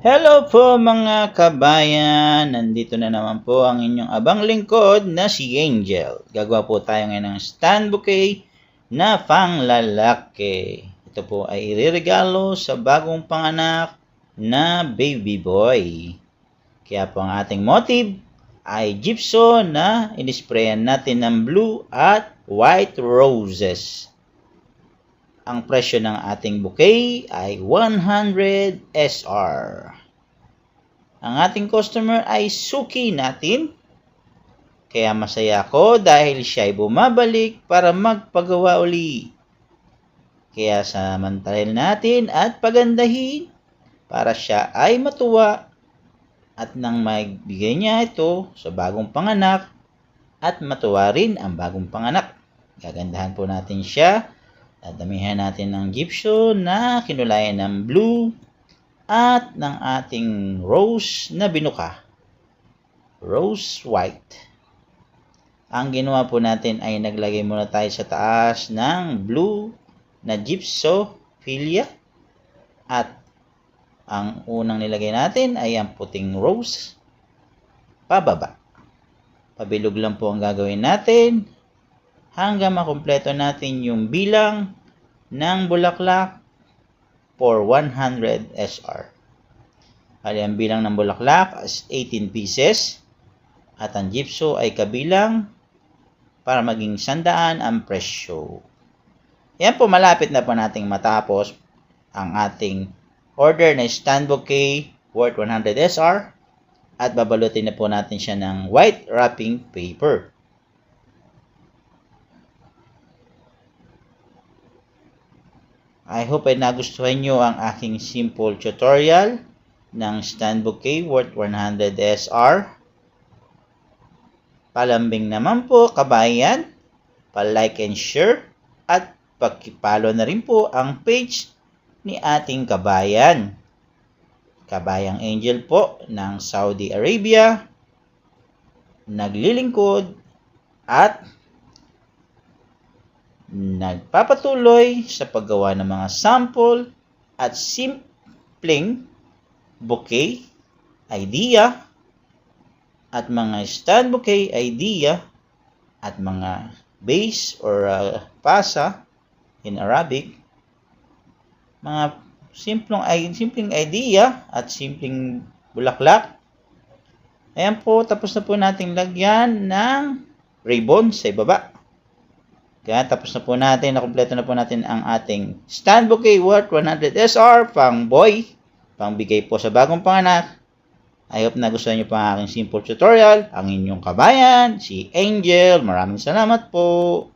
Hello po mga kabayan! Nandito na naman po ang inyong abang lingkod na si Angel. Gagawa po tayo ngayon ng stand bouquet na panglalaki. Ito po ay ireregalo sa bagong panganak na baby boy. Kaya po ang ating motive ay gypso na inisprayan natin ng blue at white roses. Ang presyo ng ating bouquet ay 100 SR. Ang ating customer ay suki natin. Kaya masaya ako dahil siya ay bumabalik para magpagawa uli. Kaya samantalin natin at pagandahin para siya ay matuwa at nang maibigay niya ito sa bagong panganak at matuwa rin ang bagong panganak. Gagandahan po natin siya. Dadamihan natin ng gypso na kinulayan ng blue at ng ating rose na binuka. Rose white. Ang ginawa po natin ay naglagay muna tayo sa taas ng blue na gypsophilia. At ang unang nilagay natin ay ang puting rose pababa. Pabilog lang po ang gagawin natin hanggang makumpleto natin yung bilang ng bulaklak for 100 SR. Bali, ang bilang ng bulaklak is 18 pieces at ang gypso ay kabilang para maging 100 ang presyo. Yan po, malapit na po nating matapos ang ating order na stand bouquet worth 100 SR at babalutin na po natin siya ng white wrapping paper. I hope ay nagustuhan nyo ang aking simple tutorial ng stand bouquet worth 100 SR. Palambing naman po kabayan, pa-like and share at paki-follow na rin po ang page ni ating kabayan. Kabayang Angel po ng Saudi Arabia, naglilingkod at nagpapatuloy sa paggawa ng mga sample at simpleng bouquet idea at mga stand bouquet idea at mga base or pasa in Arabic, mga simpleng idea at simpleng bulaklak. Ayan po, tapos na po nating lagyan ng ribbon sa ibaba. Kaya tapos na po natin, nakumpleto na po natin ang ating stand bouquet worth 100 SR pang boy, pang bigay po sa bagong panganak. I hope nagustuhan niyo po ang aking simple tutorial. Ang inyong kabayan, si Angel. Maraming salamat po.